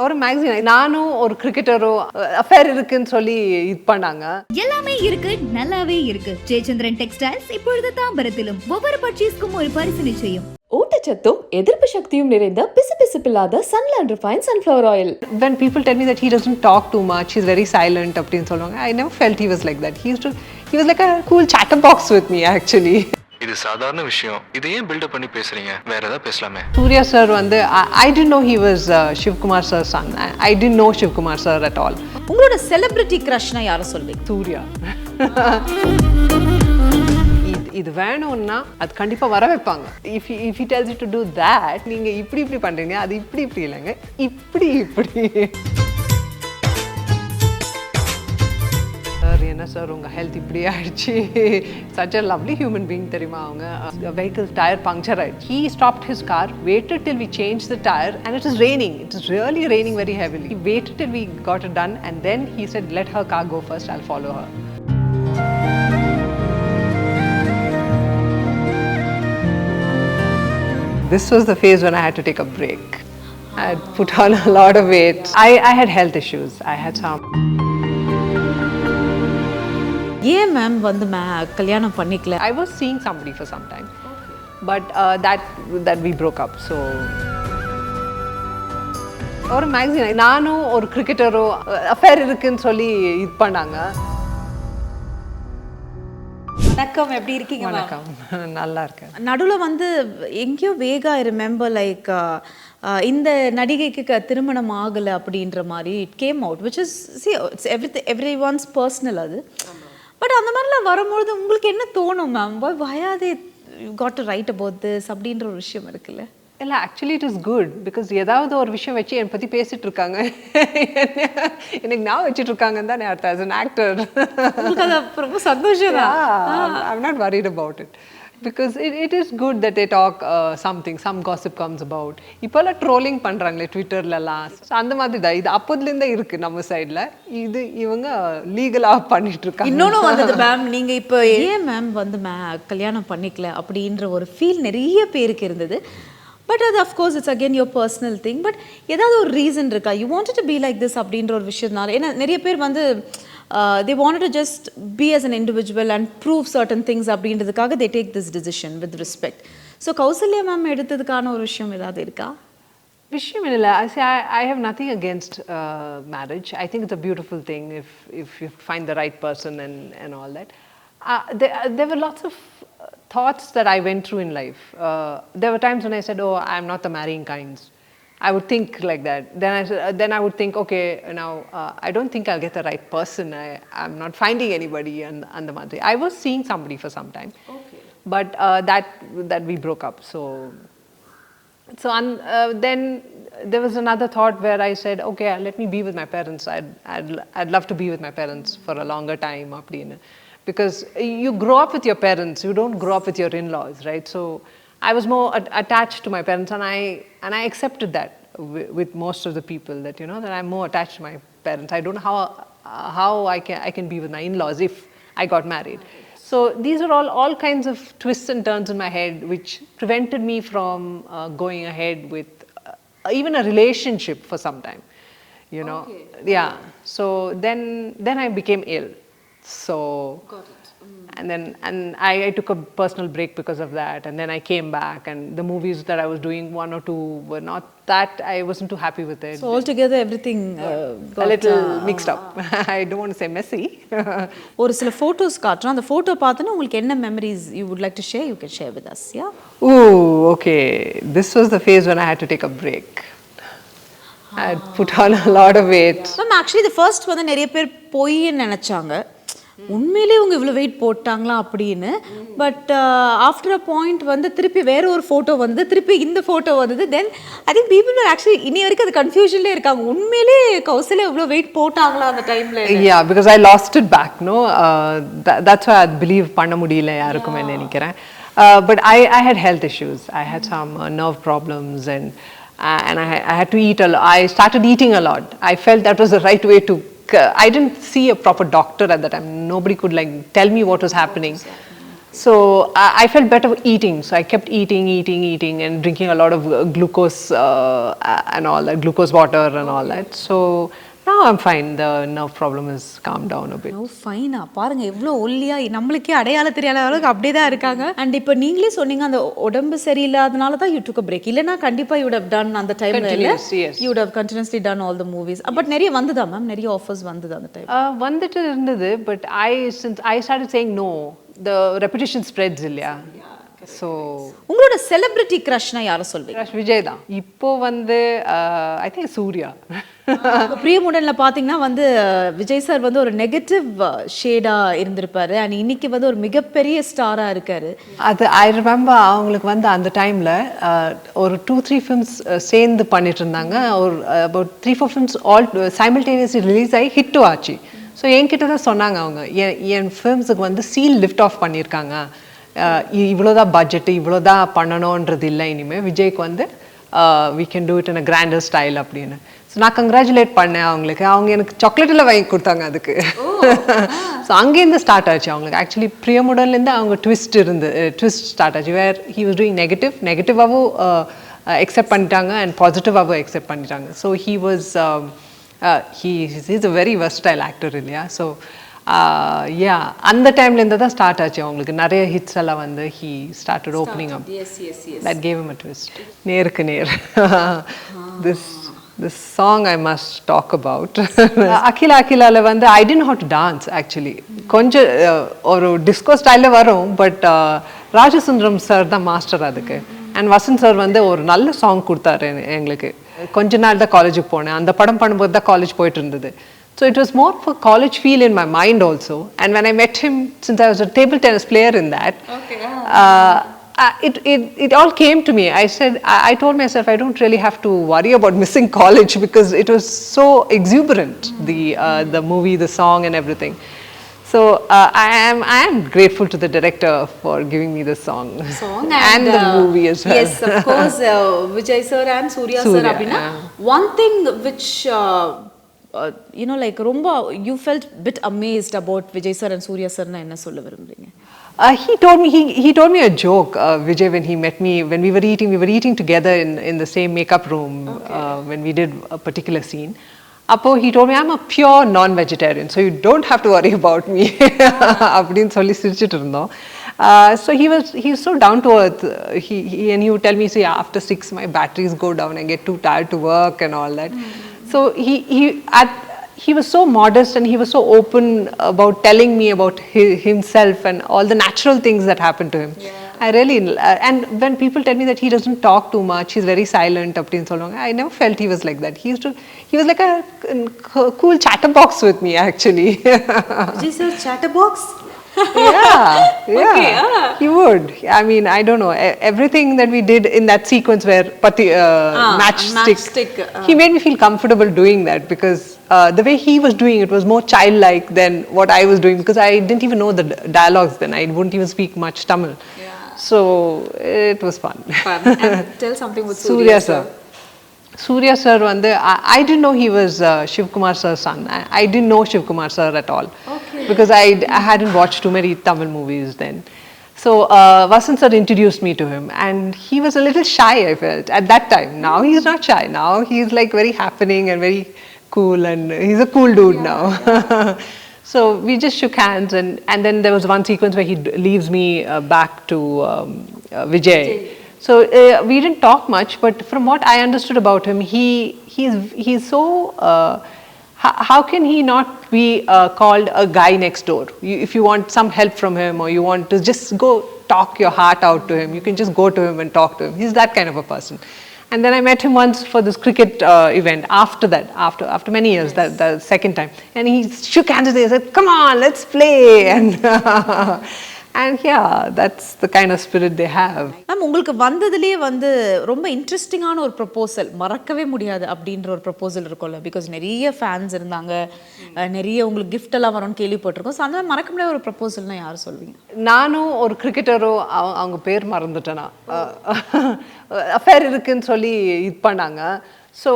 ஒரு மேகசின் நானும் ஒரு கிரிக்கெட்டரோ அஃபேர் இருக்குன்னு சொல்லி இது பண்ணாங்க. எல்லாமே இருக்கு, நல்லாவே இருக்கு. ஜெயச்சந்திரன் டெக்ஸ்டைல்ஸ் இப்பொழுது தாம்பரத்திலும் ஒவ்வொரு பர்ச்சேஸ்க்கும் ஒரு பரிசு நிச்சயம். ஊட்டச்சத்தும் எதிர்ப்பு சக்தியும் நிறைந்த பிசுபிசுப்பில்லாத Sunland refine sunflower oil. When people tell me that he doesn't talk too much, he's very silent அப்படின்னு சொல்லுவாங்க. I never felt he was like that. He was like a cool chatterbox with me actually. இது சாதாரண விஷயம். இதை ஏன் build up பண்ணி பேசுறீங்க? வேற ஏதாவது பேசலாமே. சூர்யா சார் வந்து I didn't know he was Shivkumar sir's son. I didn't know Shivkumar sir at all. உங்களோட செலிபிரிட்டி கிரஷ்னா யாரை சொல்வீங்க? சூர்யா. இது வேணும்னா அது கண்டிப்பா வர வைப்பாங்க. If he tells you to do that, நீங்க இப்படி பண்றீங்க, அது இப்படி இல்லைங்க, இப்படி என்ன சார் உங்கள் ஹெல்த் இப்படி ஆயிடுச்சு. such a lovely human being தெரியுமா அவங்க. vehicle tire puncture ஆயிடுச்சு. He stopped his car, waited till we changed the tire and it was raining. It was really raining very heavily. He waited till we got it done and then he said let her car go first, I'll follow her. This was the phase when I had to take a break. I had put on a lot of weight. I had health issues. I had some. ஏன் ma'am வந்து கல்யாணம் பண்ணிக்கல? I was seeing somebody for some time, but that we broke up. So ஒரு magazine நானும் ஒரு கிரிக்கெட்டரோ affair இருக்குன்னு சொல்லி இது பண்ணாங்க. வணக்கம், எப்படி இருக்கீங்க? வணக்கம், நல்லா இருக்கேன். நடுவில் வந்து எங்கேயோ வேகா ஐ ரிமெம்பர் லைக் இந்த நடிகைக்கு திருமணம் ஆகலை அப்படின்ற மாதிரி it came out, which is every once personal அது. பட் அந்த மாதிரிலாம் வரும்பொழுது உங்களுக்கு என்ன தோணும் ma'am? why are they you got to write about this அப்படின்ற ஒரு விஷயம் இருக்குல்ல? இல்லை, actually it is good because ஏதாவது ஒரு விஷயம் வச்சு என்னை பற்றி பேசிட்டு இருக்காங்க, எனக்கு நான் வச்சுட்டு இருக்காங்கன்னு தான் அர்த்தம். ஆஸ் அன் ஆக்டர் ரொம்ப சந்தோஷம் தான். I'm not worried about it because it is good that they talk some gossip comes about. இப்போல்லாம் ட்ரோலிங் பண்ணுறாங்களே ட்விட்டர்லலாம், அந்த மாதிரி தான். இது அப்போதுலேருந்தே இருக்குது நம்ம சைடில். இது இவங்க லீகலாக பண்ணிட்டு இருக்காங்க. இன்னொன்று வந்தது மேம், நீங்கள் இப்போ ஏன் மேம் வந்து கல்யாணம் பண்ணிக்கல அப்படின்ற ஒரு ஃபீல் நிறைய பேருக்கு இருந்தது. பட் அது of course it's again your personal thing. But ஏதாவது ஒரு ரீசன் இருக்கா you wanted to be like this அப்படின்ற ஒரு விஷயத்தினால? ஏன்னா நிறைய பேர் வந்து they wanted to just be as an individual and prove certain things அப்படின்றதுக்காக they take this decision with respect. So Kausalya ma'am எடுத்ததுக்கான ஒரு விஷயம் ஏதாவது இருக்கா? விஷயம் இல்லை. I have nothing against marriage. I think it's a beautiful thing if you find the right person and all that. There were lots of thoughts that I went through in life. There were times when I said, oh, I'm not the marrying kinds. I would think like that. Then I would think, okay, now I don't think I'll get the right person. I'm not finding anybody and the madri. I was seeing somebody for some time, okay, but that we broke up. So then there was another thought where I said, okay, let me be with my parents. I'd love to be with my parents for a longer time, because you grow up with your parents. You don't grow up with your in-laws, right? So I was more attached to my parents, and I accepted that with most of the people, that that I'm more attached to my parents. I don't know how I can be with my in-laws if I got married. So these are all kinds of twists and turns in my head which prevented me from going ahead with even a relationship for some time. Okay. Yeah. So then I became ill. So got it. And I took a personal break because of that, and then I came back, and the movies that I was doing, 1 or 2 were not that, I wasn't too happy with it. So altogether everything got a little mixed up. I don't want to say messy. ஒரு சில photos காட்றோம், அந்த photo பார்த்தா உங்களுக்கு என்ன memories you would like to share, you can share with us. Yeah. Ooh, okay. This was the phase when I had to take a break. I had put on a lot of weight. Ma'am, actually the first வந்து நிறைய பேர் போயின்னு நினைச்சாங்க, உண்மையிலே இவங்க இவ்வளோ wait போட்டாங்களா அப்படின்னு. பட் ஆஃப்டர் அ பாயிண்ட் வந்து திருப்பி வேற ஒரு ஃபோட்டோ வந்து திருப்பி இந்த ஃபோட்டோ வந்தது. Then I think people are actually இனி வரைக்கும் அது கன்ஃபியூஷன்லேயே இருக்காங்க, உண்மையிலே கௌசல்யா இவ்வளோ வெயிட் போட்டாங்களா அந்த டைமில்? Yeah, because I lost it back, no? That's why I believe பண்ண முடியல யாருக்குமே நினைக்கிறேன். But I had health issues. I had some nerve problems, and I had to eat a lot. I started eating a lot. I felt that was the right way to. I didn't see a proper doctor at that time. Nobody could tell me what was happening. So I felt better eating. So I kept eating and drinking a lot of glucose and all that, glucose water and all that. So now I'm fine. The nerve problem has calmed down a bit. ஓ ஃபைனா பாருங்க எவ்வளோ ஒல்லியா நம்மளுக்கே அடையாளம் தெரியாத அளவுக்கு அப்படியே தான் இருக்காங்க. அண்ட் இப்போ நீங்களே சொன்னீங்க அந்த உடம்பு சரியில்லாதனால தான் யூ டுக் அ பிரேக். இல்லைன்னா கண்டிப்பா யூ வுட் ஹவ் டன் அந்த டைம்ல இல்ல you would have continuously done all the movies. But நிறைய வந்ததா மேம், நிறைய ஆஃபர்ஸ் வந்தது அந்த டைம்? வந்துட்டு இருந்தது. But since I started saying no, the reputation spreads இல்லையா. ஸோ உங்களோட செலிபிரிட்டி க்ரஷ்னா யாரை சொல்வீங்க? க்ரஷ் விஜய் தான். இப்போ வந்து ஐ திங்க் சூர்யா. பிரியமுடன்ல பாத்தீங்கன்னா வந்து விஜய் சார் வந்து ஒரு நெகட்டிவ் ஷேடா இருந்திருப்பாரு அண்ட் இன்னைக்கு வந்து ஒரு மிகப்பெரிய ஸ்டாரா இருக்காரு. அது ஐ ரிமெம்பர் அவங்களுக்கு வந்து அந்த டைம்ல ஒரு 2-3 ஃபிலிம்ஸ் சேர்ந்து பண்ணிட்டு இருந்தாங்க. ஒரு about 3-4 films all simultaneously release ஆகி ஹிட்டும் ஆச்சு. ஸோ என்கிட்ட தான் சொன்னாங்க அவங்க, என் ஃபிலிம்ஸுக்கு வந்து சீல் லிஃப்ட் ஆஃப் பண்ணியிருக்காங்க, இவ்வளோதான் பட்ஜெட்டு, இவ்வளோதான் பண்ணணுன்றது இல்லை, இனிமேல் விஜய்க்கு வந்து we can do it in a grander style அப்படின்னு. ஸோ நான் கங்க்ராச்சுலேட் பண்ணேன் அவங்களுக்கு. அவங்க எனக்கு சாக்லேட்டில் வாங்கி கொடுத்தாங்க அதுக்கு. ஸோ அங்கேருந்து ஸ்டார்ட் ஆச்சு அவங்களுக்கு. ஆக்சுவலி பிரியமுடன்லேருந்து அவங்க ட்விஸ்ட் ஸ்டார்ட் ஆச்சு. வேர் ஹி வாஸ் டூயிங் நெகட்டிவாகவும் எக்ஸெப்ட் பண்ணிட்டாங்க அண்ட் பாசிட்டிவாகவும் எக்ஸெப்ட் பண்ணிட்டாங்க. So he was he's a very versatile actor இல்லையா. ஸோ அந்த டைம்லேருந்து தான் ஸ்டார்ட் ஆச்சு அவங்களுக்கு. நிறைய ஹிட்ஸ் எல்லாம் வந்து he started opening up. Yes. That gave him a twist. நேருக்கு நேர். This song I must talk about. அகிலால வந்து I didn't know how to dance actually. கொஞ்சம் ஒரு டிஸ்கோ ஸ்டைலில் வரும். பட் ராஜசுந்தரம் சார் தான் மாஸ்டர் அதுக்கு. அண்ட் வசந்த் சார் வந்து ஒரு நல்ல சாங் கொடுத்தாரு எங்களுக்கு. கொஞ்ச நாள் தான் காலேஜுக்கு போனேன். அந்த படம் பண்ணும்போது தான் காலேஜ் போயிட்டு இருந்தது. So it was more for college feel in my mind also. And when I met him, since I was a table tennis player in that, it all came to me. I told myself I don't really have to worry about missing college because it was so exuberant, the movie, the song and everything. So I am grateful to the director for giving me the song and the movie as well. Yes, of course, Vijay sir and Surya sir abina. One thing which you know, like romba you felt bit amazed about Vijay sir and Surya sir na enna solla virumbreenga? He told me a joke, Vijay, when he met me, when we were eating together in the same makeup room. When we did a particular scene. Appo he told me I'm a pure non-vegetarian, so you don't have to worry about me. அப்படினு சொல்லி சிரிச்சிட்டு இருந்தோம். So he's so down to earth. He would tell me, see, after 6 my batteries go down, I get too tired to work and all that. So he was so modest and he was so open about telling me about himself and all the natural things that happened to him. I really and when people tell me that he doesn't talk too much, he's very silent அப்படினு சொல்லுவாங்க, I never felt he was like that. He was like a cool chatterbox with me actually. Vijay sir chatterbox? Yeah. Okay, he would. I mean, I don't know, everything that we did in that sequence where matchstick, he made me feel comfortable doing that because the way he was doing it was more childlike than what I was doing, because I didn't even know the dialogues then. I wouldn't even speak much Tamil. So it was fun. And tell something with Surya sir. Surya sir வந்து I didn't know he was Shiv Kumar sir's son. I didn't know Shiv Kumar sir at all. Because I hadn't watched too many Tamil movies then. So Vasant sir introduced me to him and he was a little shy, I felt, at that time. Now he's not shy. Now he's like very happening and very cool, and he's a cool dude now. So we just shook hands and then there was one sequence where he leaves me back to Vijay. So we didn't talk much, but from what I understood about him, he's so how can he not be called a guy next door? If you want some help from him or you want to just go talk your heart out to him, you can just go to him and talk to him. He's that kind of a person. And then I met him once for this cricket event. After that, after many years, the second time, and he shook hands with me and said, "Come on, let's play." And yeah, that's the kind of spirit they have. Ma'am உங்களுக்கு வந்ததுலேயே வந்து ரொம்ப இன்ட்ரெஸ்டிங்கான ஒரு proposal, மறக்கவே முடியாது அப்படின்ற ஒரு proposal இருக்கும்ல, பிகாஸ் நிறைய ஃபேன்ஸ் இருந்தாங்க, நிறைய உங்களுக்கு கிஃப்ட் எல்லாம் வரும்னு கேள்விப்பட்டிருக்கோம். ஸோ அந்த மறக்க முடியாத ஒரு ப்ரொபோசல்னா யார் சொல்வீங்க? நானும் ஒரு கிரிக்கெட்டரோ அவங்க பேர் மறந்துட்டேனா, அஃபேர் இருக்குன்னு சொல்லி இது பண்ணாங்க. So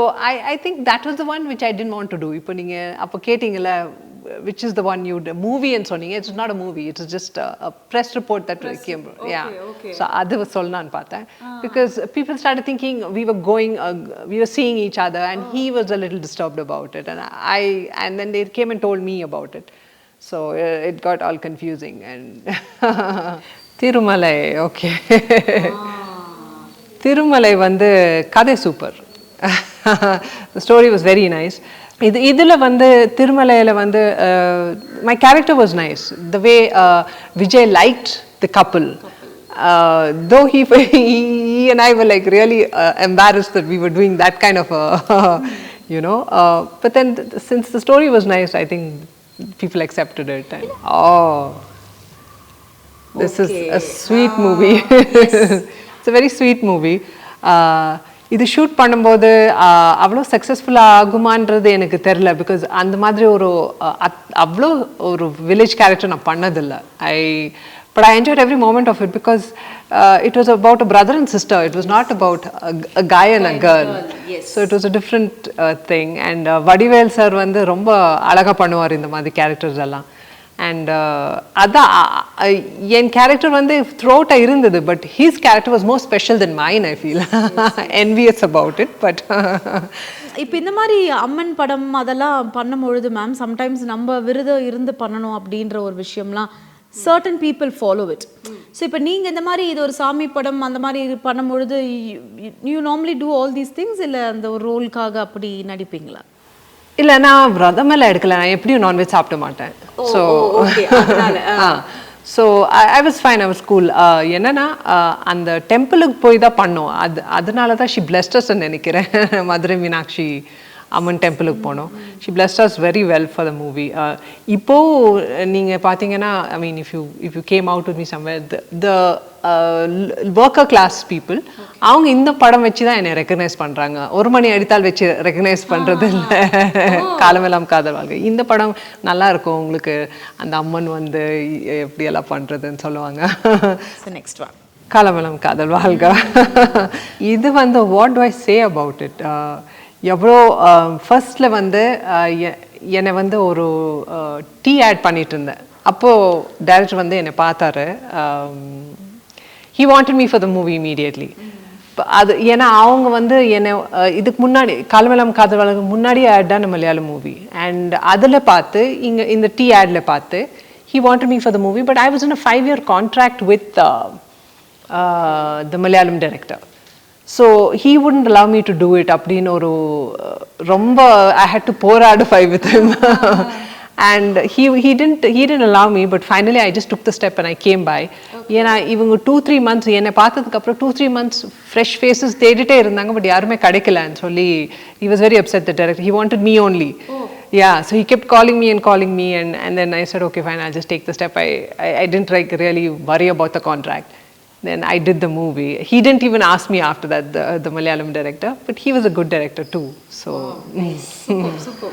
I think that was the one which I didn't want to do. இப்போ நீங்கள் அப்போ கேட்டிங்கல்ல, which is the one you movie and சொன்னீங்க. It's not a movie, it's just a press report that came. So அது சொல்லலாம்னு பார்த்தேன். Because people started thinking we were seeing each other, and he was a little disturbed about it, and then they came and told me about it. So it got all confusing. And Thirumalai, okay. Thirumalai வந்து கதை super. The story was very nice. இதில் வந்து திருமலையில் வந்து my character was nice. The way Vijay liked the couple. Though he and I were like really embarrassed that we were doing that kind of but then since the story was nice, I think people accepted it. And, this is a sweet movie. It's a very sweet movie. இது shoot பண்ணும்போது அவ்வளோ சக்ஸஸ்ஃபுல்லாக ஆகுமான்றது எனக்கு தெரில. Because அந்த மாதிரி அவ்வளோ ஒரு வில்லேஜ் கேரக்டர் நான் பண்ணதில்லை. But I enjoyed every moment of it because it was about a brother and sister. It was not about a guy and a girl. Yes. So it was a different thing. And Vadivel sir வந்து ரொம்ப அழகாக பண்ணுவார் இந்த மாதிரி characters எல்லாம். And அதான் என் character வந்து த்ரோட்டா இருந்தது. But his character was more special than mine. I feel envious about it. But இப்போ இந்த மாதிரி அம்மன் படம் அதெல்லாம் பண்ணும்பொழுது மேம் சம்டைம்ஸ் நம்ம விரதம் இருந்து பண்ணணும் அப்படின்ற ஒரு விஷயம்லாம் certain people follow it. So இப்போ நீங்கள் இந்த மாதிரி இது ஒரு சாமி படம் அந்த மாதிரி பண்ணும்பொழுது you normally do all these things இல்லை அந்த ஒரு ரோலுக்காக அப்படி நடிப்பீங்களா? இல்லை, நான் விரதமெல்லாம் எடுக்கல. நான் எப்படியும் நான்வெஜ் சாப்பிட மாட்டேன். So so I was fine, I was cool. என்னன்னா அந்த டெம்பிளுக்கு போய் தான் பண்ணோம். அதனால தான் ஷி பிளெஸ்ட் அஸ் நினைக்கிறேன். மதுரை மீனாட்சி அம்மன் டெம்பிளுக்கு போனோம். She blessed us very well for the movie. இப்போது நீங்கள் பார்த்தீங்கன்னா, I mean if you came out with me somewhere, the worker class people அவங்க இந்த படம் வச்சு தான் என்னை ரெக்கக்னைஸ் பண்ணுறாங்க. ஒரு மணி அடித்தால் வச்சு ரெக்கக்னைஸ் பண்ணுறது இல்லை. காலமெல்லாம் காதல் வாழ்க்கை இந்த படம் நல்லா இருக்கும், உங்களுக்கு அந்த அம்மன் வந்து எப்படியெல்லாம் பண்ணுறதுன்னு சொல்லுவாங்க. நெக்ஸ்ட் ஒன் காலமெல்லாம் காதல் வாழ்க்கை. இது வந்து what to I say about it? எவ்வளோ ஃபர்ஸ்டில் வந்து என்னை வந்து ஒரு டீ ஆட் பண்ணிட்டு இருந்தேன். அப்போது டைரக்டர் வந்து என்னை பார்த்தாரு. He wanted me for the movie immediately. அது ஏன்னா அவங்க வந்து என்னை இதுக்கு முன்னாடி காலமெல்லாம் காதல் வாழ்க்கை முன்னாடி had done Malayalam movie. And அதில் பார்த்து இந்த டீ ஆடில் பார்த்து he wanted me for the movie, but I was in a 5-year contract with the Malayalam director. So he wouldn't allow me to do it. அப்படினு ஒரு ரொம்ப I had to போராட fight with him. And he didn't allow me, but finally I just took the step and I came by. ஏன்னா இவங்க 2-3 months என்னை பார்த்ததுக்கு அப்புறம் 2-3 months fresh faces தேடிட்டே இருந்தாங்க, பட் யாருமே கிடைக்கலன்னு சொல்லி he was very upset, the director. He wanted me only. Yeah, so he kept calling me and then I said okay fine, I'll just take the step. I didn't like really worry about the contract. Then I did the movie. He didn't even ask me after that, the Malayalam director, but he was a good director too. So super.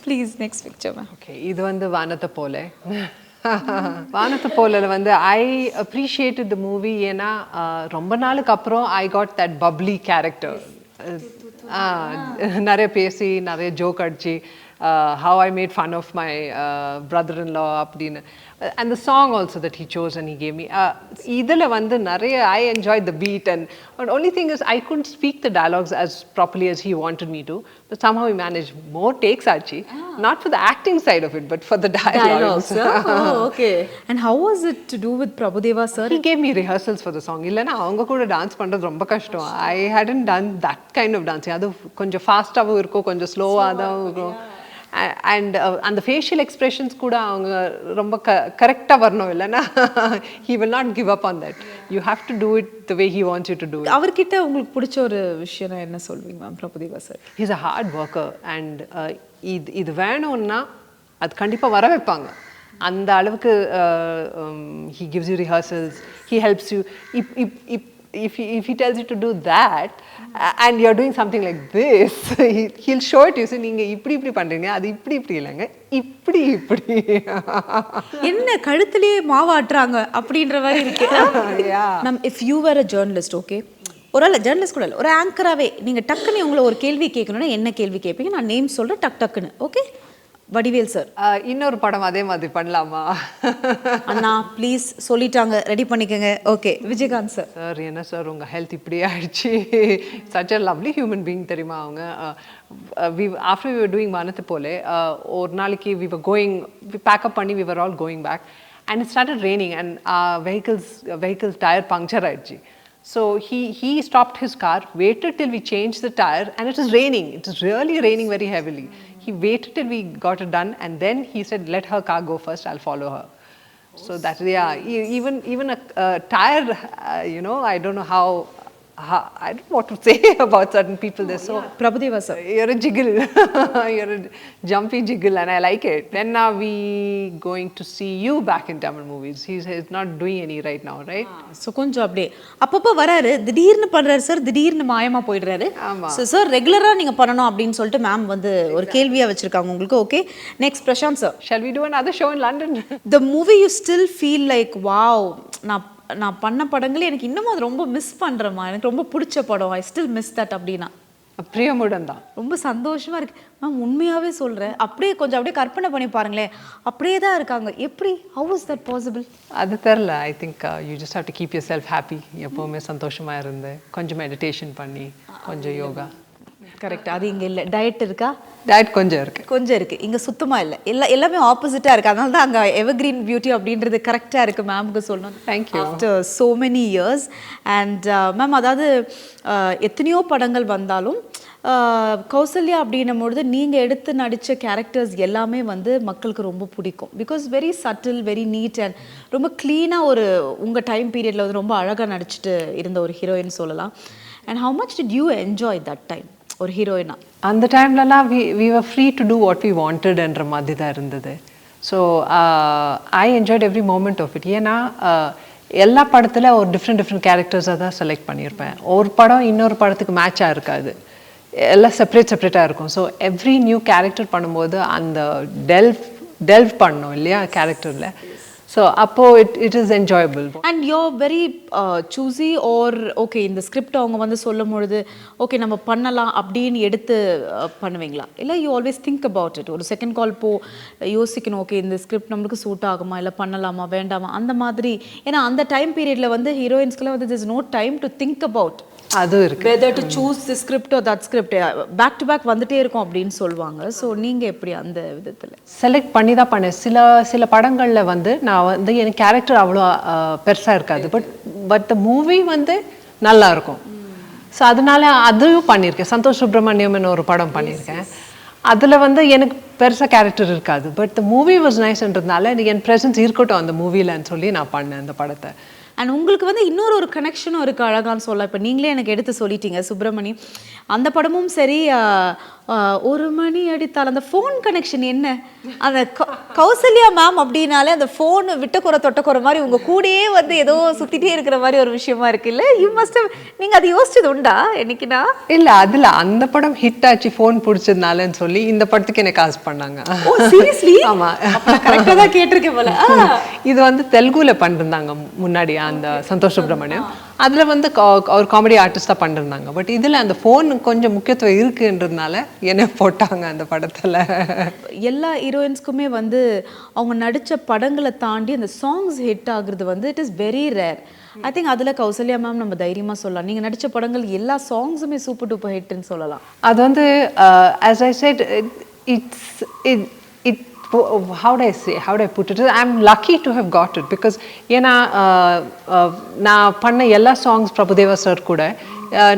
Please next picture ma'am. Okay, இது வந்து வானத்தை போல. வானத்தை போல வந்து I appreciated the movie ஏன்னா ரொம்ப நாளுக்கு அப்புறம் I got that bubbly character. நிறைய பேசி நிறைய ஜோக் அடிச்சு how I made fun of my brother-in-law அப்படின்னு. And the song also that he chose and he gave me. இதில் வந்து நிறைய I enjoyed the beat, and but only thing is I couldn't speak the dialogues as properly as he wanted me to, but somehow he managed more takes actually. Not for the acting side of it, but for the dialogues. Oh, okay. And how was it to do with Prabhudeva sir? He gave me rehearsals for the song. இல்லைன்னா அவங்க கூட dance பண்ணுறது ரொம்ப கஷ்டம். I hadn't done that kind of dancing. அது கொஞ்சம் ஃபாஸ்ட்டாகவும் இருக்கும், கொஞ்சம் ஸ்லோவாக தான் இருக்கும். And அந்த ஃபேஷியல் எக்ஸ்பிரஷன்ஸ் கூட அவங்க ரொம்ப கரெக்டாக வரணும். இல்லைன்னா he will not give up on that. You have to do it the way he wants you to do it. அவர்கிட்ட உங்களுக்கு பிடிச்ச ஒரு விஷயம் என்ன சொல்வீங்க ma'am Prabhudeva sir? He's a hard worker, and இது வேணும்னா அது கண்டிப்பாக வர வைப்பாங்க. அந்த அளவுக்கு he gives you rehearsals, he helps you. If he tells you to do that and you're doing something like this, he'll show it to you. So நீங்க இப்படி பண்றீங்க, அது இப்படி இல்லைங்க, இப்படி என்ன கழுத்திலே மாவாட்டுறாங்க அப்படின்ற மாதிரி இருக்கு. Ma'am if you were a journalist, okay, ஒரு ஜேர்னலிஸ்ட் கூட இல்லை, ஒரு ஆங்கராகவே நீங்கள் டக்குன்னு உங்களை ஒரு கேள்வி கேட்கணுன்னா என்ன கேள்வி கேட்பீங்க? நான் நேம் சொல்கிறேன், டக்குன்னு. Okay, Vadivel sir. இன்னொரு படம் அதே மாதிரி பண்ணலாமா? அண்ணா ப்ளீஸ் சொல்லிட்டாங்க, ரெடி பண்ணிக்கங்க. Okay, Vijayakanth sir. சார் என்ன சார் உங்கள் ஹெல்த் இப்படியே ஆயிடுச்சு. Such a lovely human being தெரியுமா அவங்க. ஆஃப்டர் வி வர் டூயிங் வானத்து போலே ஒரு நாளைக்கு வி வர் கோயிங், பேக்கப் பண்ணி we were all going back and it started raining and vehicle's tire puncture ஆயிடுச்சு. So he stopped his car, waited till we changed the tire, and it was raining. It was really raining very heavily. He waited till we got it done, and then he said, "Let her car go first. I'll follow her." So that even a tire, I don't know how I don't know what to say about certain people. They're so Prabhudeva sir. You're a jiggle. You're a jumpy jiggle, and I like it. Then now we going to see you back in Tamil movies. He's not doing any right now, right? So கொஞ்சம் அப்படியே அப்பப்போ வராரு, திடீர்னு பண்றாரு sir, திடீர்னு மாயமா போயிடுறாரு. So sir ரெகுலரா நீங்க பண்ணணும் அப்படின்னு சொல்லிட்டு மேம் வந்து ஒரு கேள்வியா வச்சிருக்காங்க உங்களுக்கு. Okay, next Prashanth sir. Shall we do another show in London? The movie you still feel like wow, நான் பண்ண படங்களே எனக்கு இன்னமும் அது ரொம்ப மிஸ் பண்றேம்மா, எனக்கு ரொம்ப பிடிச்ச படம், ஐ ஸ்டில் மிஸ் தட் அப்படின்னா? பிரியமுடன் தான். ரொம்ப சந்தோஷமா இருக்கு மேம், உண்மையாவே சொல்றேன். அப்படியே கொஞ்சம் அப்படியே கற்பனை பண்ணி பாருங்களேன், அப்படியே தான் இருக்காங்க. எப்படி, ஹவ் இஸ் தட் பாசிபிள்? அது தெரியல. I think you just have to keep your self happy. எப்போவுமே சந்தோஷமா இருந்து கொஞ்சம் மெடிடேஷன் பண்ணி கொஞ்சம் யோகா. கரெக்ட். அது இங்க இல்ல. டயட் இருக்கா? டயட் கொஞ்சம் இருக்கு. கொஞ்சம் இருக்கு. இங்க சுத்தமா இல்ல. எல்லாமே ஆப்போசிட்டா இருக்கு. அதனால தான் அங்க எவர்கிரீன் பியூட்டி அப்படின்றது கரெக்டா இருக்கு. மேம்க்கு சொல்லணும். Thank you. After so many years and ma'am அதாவது எத்தனையோ படங்கள் வந்தாலும் கௌசல்யா அப்படின்னும் பொழுது நீங்கள் எடுத்து நடித்த கேரக்டர்ஸ் எல்லாமே வந்து மக்களுக்கு ரொம்ப பிடிக்கும். Because very subtle, very neat and ரொம்ப க்ளீனாக ஒரு உங்கள் டைம் பீரியடில் வந்து ரொம்ப அழகாக நடிச்சுட்டு இருந்த ஒரு ஹீரோயின் சொல்லலாம். And how much did you enjoy that time ஒரு ஹீரோயினா? அந்த டைம்லலாம் we were free to do what we wanted என்ற மாதிரி தான் இருந்தது. So I enjoyed every moment of it. ஏன்னா எல்லா படத்தில் ஒரு டிஃப்ரெண்ட் கேரக்டர்ஸாக தான் செலக்ட் பண்ணியிருப்பேன். ஒரு படம் இன்னொரு படத்துக்கு மேட்சாக இருக்காது, எல்லாம் செப்பரேட்டாக இருக்கும். ஸோ எவ்ரி நியூ கேரக்டர் பண்ணும்போது அந்த டெல்வ் பண்ணணும் இல்லையா கேரக்டரில். ஸோ அப்போது it is enjoyable. And you're very choosy or okay இந்த ஸ்கிரிப்ட் அவங்க வந்து சொல்லும் பொழுது ஓகே நம்ம பண்ணலாம் அப்படின்னு எடுத்து பண்ணுவீங்களா? இல்லை you always think about it, ஒரு செகண்ட் கால் யோசிக்கணும், ஓகே இந்த ஸ்கிரிப்ட் நம்மளுக்கு சூட் ஆகுமா, இல்லை பண்ணலாமா வேண்டாமா அந்த மாதிரி? ஏன்னா அந்த டைம் பீரியடில் வந்து ஹீரோயின்ஸ்க்குலாம் வந்து this no time to think about அது இருக்கு, whether to choose the script or that script, back to back வந்துட்டே இருக்கும் அப்படின்னு சொல்லுவாங்க. ஸோ நீங்கள் எப்படி அந்த விதத்தில் செலக்ட் பண்ணி தான் பண்ணேன். சில படங்களில் வந்து நான் வந்து எனக்கு கேரக்டர் அவ்வளோ பெருசாக இருக்காது, பட் த மூவி வந்து நல்லா இருக்கும். ஸோ அதனால அதுவும் பண்ணியிருக்கேன். சந்தோஷ் சுப்ரமணியம்னு ஒரு படம் பண்ணியிருக்கேன். அதில் வந்து எனக்கு பெருசாக கேரக்டர் இருக்காது, பட் த மூவி வாஸ் நைஸ்ன்றதுனால எனக்கு என் ப்ரெசன்ஸ் இருக்கட்டும் அந்த மூவிலன்னு சொல்லி நான் பண்ணேன் அந்த படத்தை. அண்ட் உங்களுக்கு வந்து இன்னொரு கனெக்ஷனும் இருக்குது அழகான்னு சொல்லலாம். இப்போ நீங்களே எனக்கு எடுத்து சொல்லிட்டீங்க சுப்ரமணி, அந்த படமும் சரி, ஒரு மணி அடித்தால் அந்த ஃபோன் கனெக்ஷன் என்ன, அந்த கௌசல்யா மேம் அப்படின்னாலே அந்த ஃபோன் விட்டக்குறை தொட்டக்குறை மாதிரி உங்கள் கூடயே வந்து ஏதோ சுற்றிட்டே இருக்கிற மாதிரி ஒரு விஷயமா இருக்கு இல்லை? யூ மஸ்ட் ஹவ், நீங்கள் அது யோசிச்சது உண்டா என்னைக்குனா? இல்லை, அதில் அந்த படம் ஹிட் ஆச்சு ஃபோன் பிடிச்சதுனாலன்னு சொல்லி இந்த படத்துக்கு எனக்கு காசு பண்ணாங்க. ஓ சீரியஸ்லி? ஆமாம், கரெக்டாக தான் கேட்டிருக்கேன் போல. இது வந்து தெலுங்குல பண்ணிருந்தாங்க முன்னாடி அந்த சந்தோஷ் சுப்ரமணியம். அதில் வந்து ஒரு காமெடி ஆர்டிஸ்டாக பண்ணிருந்தாங்க. பட் இதில் அந்த ஃபோன் கொஞ்சம் முக்கியத்துவம் இருக்குன்றதுனால என்ன போட்டாங்க அந்த படத்தில். எல்லா ஹீரோயின்ஸ்க்குமே வந்து அவங்க நடித்த படங்களை தாண்டி அந்த சாங்ஸ் ஹிட் ஆகுறது வந்து it is very rare. I think அதில் கௌசல்யா மேம் நம்ம தைரியமாக சொல்லலாம். நீங்கள் நடித்த படங்கள் எல்லா சாங்ஸுமே சூப்பர் டூப்பர் ஹிட்னு சொல்லலாம். அது வந்து as I said, how do I put it? I'm lucky to have got it because ஏன்னா நான் பண்ண எல்லா சாங்ஸ் பிரபுதேவா சார் கூட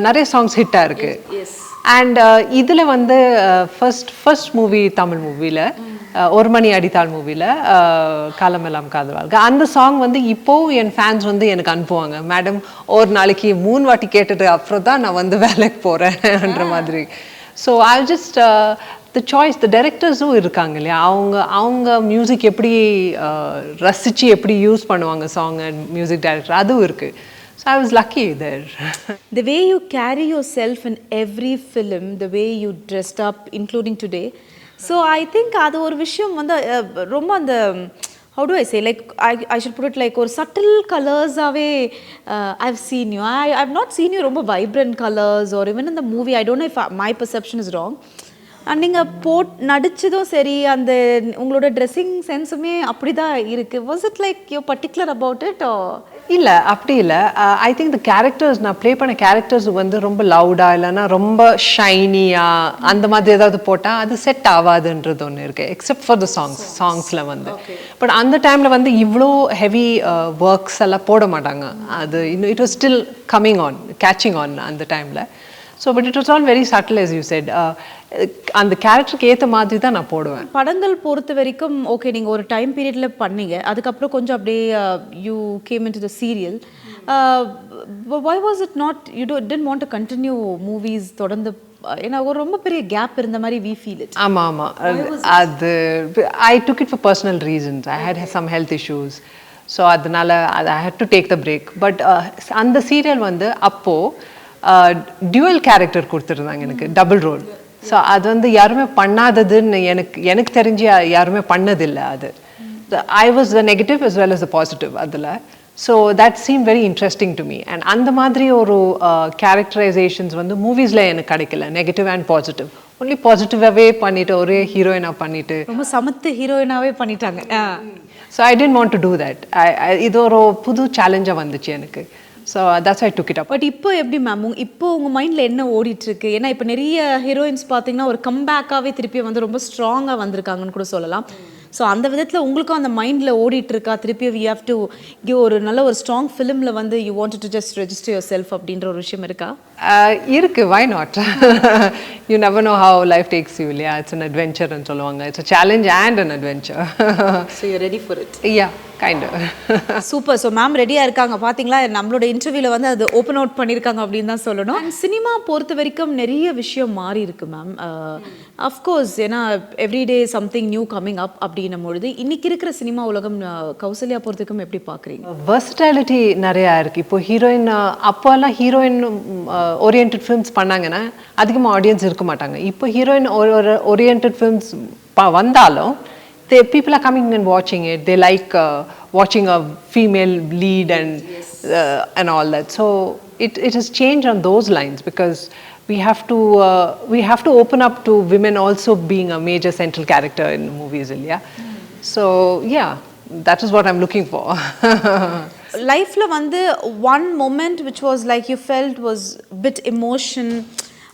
நிறைய சாங்ஸ் ஹிட்டாக இருக்கு. அண்ட் இதில் வந்து ஃபர்ஸ்ட் மூவி தமிழ் மூவியில் ஒரு மணி அடித்தாள் மூவியில் காலமெல்லாம் காதல் வாழ்க்கை, அந்த சாங் வந்து இப்போவும் என் ஃபேன்ஸ் வந்து எனக்கு அனுப்புவாங்க, மேடம் ஒரு நாளைக்கு 3 வாட்டி கேட்டுட்டு அப்புறம் தான் நான் வந்து வேலைக்கு போகிறேன்ற மாதிரி. So I just the choice, the டைரக்டர்ஸும் இருக்காங்க இல்லையா, அவங்க மியூசிக் எப்படி ரசித்து எப்படி யூஸ் பண்ணுவாங்க சாங் அண்ட் மியூசிக் டைரக்டர், அதுவும் இருக்குது. So I was lucky there. The way you carry yourself in every film, the way you dressed up, including today. So I think அது ஒரு விஷயம் வந்து ரொம்ப அந்த how do I say, like I should put it like ஒரு subtle colors-ஆவே I've seen you. I've not seen you ரொம்ப vibrant colors or even in the movie. I don't know if my perception is wrong. நீங்கள் நடிச்சதும் சரி, அந்த உங்களோட dressing சென்ஸுமே அப்படி தான் இருக்குது. Was it like you particular about it? இல்லை அப்படி இல்லை. ஐ திங்க் த கேரக்டர்ஸ் நான் ப்ளே பண்ண கேரக்டர்ஸ் வந்து ரொம்ப லவுடாக இல்லைன்னா ரொம்ப ஷைனியாக அந்த மாதிரி ஏதாவது போட்டால் அது செட் ஆகாதுன்றது ஒன்று இருக்குது, எக்ஸப்ட் ஃபார் த சாங்ஸில் வந்து. பட் அந்த டைமில் வந்து இவ்வளோ ஹெவி ஒர்க்ஸ் எல்லாம் போட மாட்டாங்க. அது இன்னும் it was still coming on, catching on அந்த டைமில். So but it was all very subtle as you said. அந்த கேரக்டருக்கு ஏற்ற மாதிரி தான் நான் போடுவேன். படங்கள் பொறுத்த வரைக்கும் ஓகே, நீங்கள் ஒரு டைம் பீரியடில் பண்ணீங்க, அதுக்கப்புறம் கொஞ்சம் அப்படியே you came in to the serial. why was it not you didn't want to continue movies தொடர்ந்து? ஏன்னா ஒரு ரொம்ப பெரிய கேப் இருந்த மாதிரி we feel it. ஆமாம் அது I took it for personal reasons. I had some health issues. So அதனால I had to take the break. But அந்த சீரியல் வந்து அப்போது டியூவல் கேரக்டர் கொடுத்துருந்தாங்க எனக்கு, டபுள் ரோல். ஸோ அது வந்து யாருமே பண்ணாததுன்னு எனக்கு தெரிஞ்சு யாருமே பண்ணதில்லை. அது I was the negative as well as the positive அதில். So that seem very interesting to me. And அந்த மாதிரி ஒரு கேரக்டரைசேஷன்ஸ் வந்து மூவிஸில் எனக்கு கிடைக்கல, நெகட்டிவ் அண்ட் பாசிட்டிவ். ஒன்லி பாசிட்டிவாகவே பண்ணிவிட்டு ஒரே ஹீரோயினாக பண்ணிவிட்டு ரொம்ப சமத்து ஹீரோயினாகவே பண்ணிட்டாங்க. So I tend want to do that. இது ஒரு புது சேலஞ்சாக வந்துச்சு எனக்கு. So that's I took it up. But இப்போ எப்படி மேம், இப்போ உங்கள் மைண்டில் என்ன ஓடிட்டுருக்கு? ஏன்னா இப்போ நிறைய ஹீரோயின்ஸ் பார்த்தீங்கன்னா ஒரு கம்பேக்காகவே திருப்பி வந்து ரொம்ப ஸ்ட்ராங்காக வந்திருக்காங்கன்னு கூட சொல்லலாம். ஸோ அந்த விதத்தில் உங்களுக்கும் அந்த மைண்டில் ஓடிட்டுருக்கா திருப்பி வி ஹேவ் டு கிவ் ஒரு நல்ல ஒரு ஸ்ட்ராங் ஃபிலிமில் வந்து you want to just register yourself அப்படின்ற ஒரு விஷயம் இருக்கா? இருக்கு, why not? You never know how life takes you இல்லையா? இட்ஸ் அன் அட்வென்ச்சர்னு சொல்லுவாங்க. It's a challenge and an adventure. So you ready for it? Yeah, kind. Super. So ma'am ரெடியாக இருக்காங்க பார்த்தீங்களா? நம்மளோட இன்டர்வியூவில் வந்து அது ஓப்பன் அவுட் பண்ணியிருக்காங்க அப்படின்னு தான் சொல்லணும். அண்ட் சினிமா பொறுத்த வரைக்கும் நிறைய விஷயம் மாறி இருக்கு மேம். அஃப்கோர்ஸ் ஏன்னா everyday something new coming up அப்படின்னும் பொழுது இன்னைக்கு இருக்கிற சினிமா உலகம் கௌசல்யா பொறுத்துக்கும் எப்படி பார்க்குறீங்க? வெர்சட்டாலிட்டி நிறையா இருக்குது. இப்போ ஹீரோயின், அப்போல்லாம் ஹீரோயின் ஓரியன்ட் ஃபிலிம்ஸ் பண்ணாங்கன்னா அதிகமாக ஆடியன்ஸ் இருக்க மாட்டாங்க. இப்போ ஹீரோயின் ஓரியன்ட் ஃபிலிம்ஸ் வந்தாலும் people are coming and watching it. They like watching a female lead and all that. So it has changed on those lines because we have to open up to women also being a major central character in movies, yeah. So yeah, that is what I'm looking for. Lifeல வந்து one moment which was like you felt was bit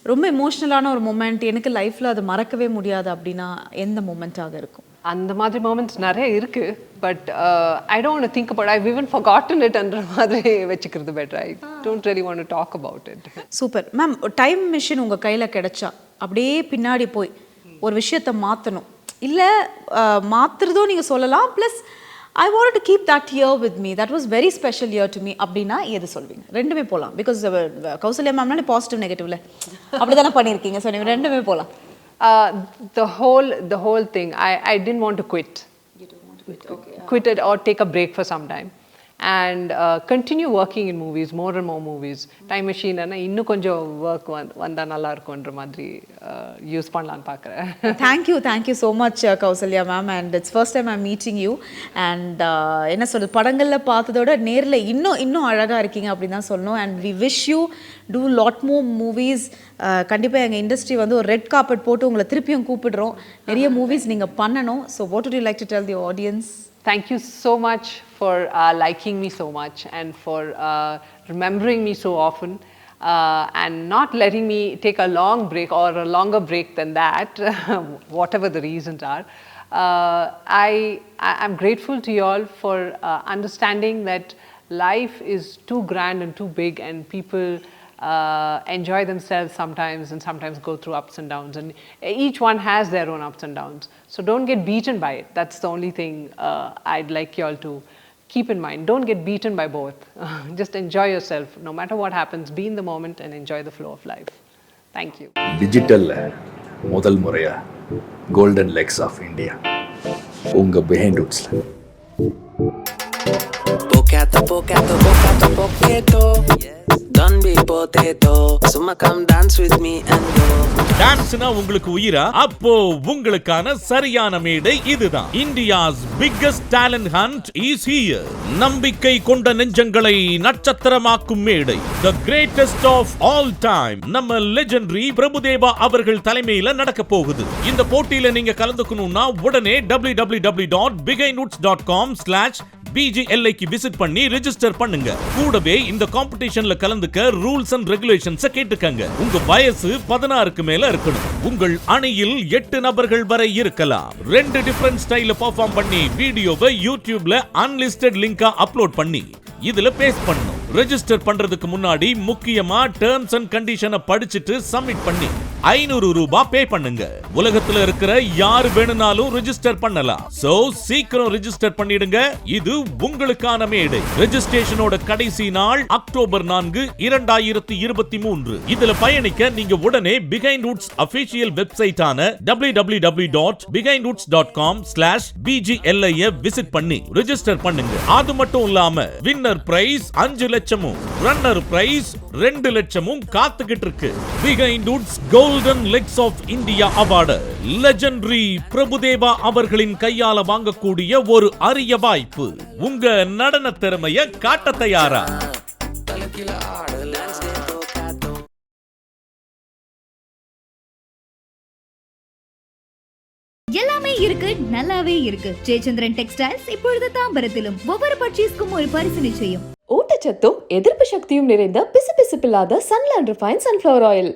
ரொம்ப எமோஷ்னலான ஒரு moment, எனக்கு லைஃப்பில் அது மறக்கவே முடியாது அப்படின்னா எந்த மொமெண்ட்டாக இருக்கும்? அந்த மாதிரி மொமெண்ட்ஸ் நிறைய இருக்கு. But I don't think about, I even forgotten it என்ற மாதிரி வச்சுக்கிறது better. I don't really want to talk about it. Super ma'am. Time machine உங்கள் கையில் கிடைச்சா அப்படியே பின்னாடி போய் ஒரு விஷயத்தை மாற்றணும், இல்லை மாற்றுறதும் நீங்கள் சொல்லலாம், plus I wanted to keep that year with me. That was very special year to me. அப்படின்னா எது சொல்வீங்க? ரெண்டுமே போகலாம். பிகாஸ் கௌசல்யா மேம்னாலே பாசிட்டிவ் நெகட்டிவ்ல அப்படி தானே பண்ணியிருக்கீங்க. ஸோ நீங்கள் ரெண்டுமே போகலாம். The whole thing, I didn't want to quit. You don't want to quit? Okay. Quit it or take a break for some time. And continue working in movies, more and more movies. Time machine ana இன்னும் கொஞ்சம் work வந்தா நல்லா இருக்கும்ன்ற மாதிரி use பண்ணலாம்னு பார்க்குறேன். Thank you so much Kausalya ma'am. And it's first time I'm meeting you. And என்ன சொல்கிறது, படங்களில் பார்த்ததோட நேரில் இன்னும் அழகாக இருக்கீங்க அப்படின்னு தான் சொல்லணும். And we wish you to lot more movies. கண்டிப்பாக எங்கள் இண்டஸ்ட்ரி வந்து ஒரு ரெட் கார்பெட் போட்டு உங்களை திருப்பியும் கூப்பிடுறோம். நிறைய மூவிஸ் நீங்கள் பண்ணணும். So what would you like to tell the audience? Thank you so much for liking me so much and for remembering me so often and not letting me take a long break or a longer break than that, whatever the reasons are. I'm grateful to you all for understanding that life is too grand and too big and people enjoy themselves sometimes and sometimes go through ups and downs, and each one has their own ups and downs. So don't get beaten by it. That's the only thing I'd like you all to keep in mind. Don't get beaten by both. Just enjoy yourself. No matter what happens, be in the moment and enjoy the flow of life. Thank you. Digital முதல் முறையா golden legs of India உங்க Behindwoods. Poquito, poquito, poquito, poquito. don't be potato. Summa come dance with me and go. டான்ஸ்னா உங்களுக்கு உயிரா? அப்போ உங்களுக்கான சரியான மேடை இதுதான். India's biggest talent hunt is here. நம்பிக்கை கொண்ட நெஞ்சங்களை நட்சத்திரமாக்கும் மேடை. The greatest of all time. நம்ம லெஜெண்டரி பிரபுதேவா அவர்கள் தலைமையில நடக்க போகுது. இந்த போட்டியில நீங்க கலந்துக்கணும்னா உடனே www.behindwoods.com/BGLA விசிட் பண்ணி ரெஜிஸ்டர் பண்ணுங்க. கூடவே இந்த காம்படிஷன்ல கலந்துக்க ரூல்ஸ் அண்ட் ரெகுலேஷன்ஸ் கேட்டுக்கங்க. உங்க வயசு 16க்கு மேல இருக்கணும். உங்கள் அணியில் 8 நபர்கள் வரை இருக்கலாம். 2 டிஃபரண்ட் ஸ்டைல்ல பெர்ஃபார்ம் பண்ணி வீடியோவை யூடியூப்ல அன்லிஸ்டட் லிங்கா அப்லோட் பண்ணி இதுல பேஸ்ட் பண்ணணும். ரெஜிஸ்டர் பண்றதுக்கு முன்னாடி முக்கியமா டர்ம்ஸ் அண்ட் கண்டிஷனை படிச்சிட்டு சப்மிட் பண்ணி 500 ரூபாய் பே பண்ணுங்க. உலகத்துல இருக்கிற யார் வேணும்னாலும் ரெஜிஸ்டர் பண்ணலாம். சோ சீக்கிரம் ரெஜிஸ்டர் பண்ணிடுங்க. இது உங்களுக்கான மேடை. ரெஜிஸ்ட்ரேஷனோட கடைசி நாள் அக்டோபர் 4, 2023. இதுல பயணிக்க நீங்க உடனே பிஹைண்ட்வுட்ஸ் அபிஷியல் வெப்சைட்டான www.behindwoods.com/BGLA விசிட் பண்ணி ரெஜிஸ்டர் பண்ணுங்க. அது மட்டும் இல்லாம வின்னர் பிரைஸ் 5 லட்சமும் ரன்னர் பிரைஸ் 2 லட்சமும் காத்துக்கிட்டு இருக்கு. Behindwoods golden legs of India award legendary Prabhudeva அவர்களின் கையால வாங்கக்கூடிய ஒரு அரிய வாய்ப்பு. உங்க நடன திறமைய காட்ட தயாரா? எல்லாமே இருக்கு, நல்லாவே இருக்கு. ஜெயச்சந்திரன் டெக்ஸ்டைல்ஸ் இப்பொழுது தாம்பரத்திலும். ஒவ்வொரு பர்ச்சேஸ்க்கும் ஒரு பரிசு நிச்சயம். ஊட்டச்சத்தும் எதிர்ப்பு சக்தியும் நிறைந்த பிசுபிசுப்பில்லாத சன்லேண்ட் ரிஃபைன் சன்ஃப்ளவர் ஆயில்.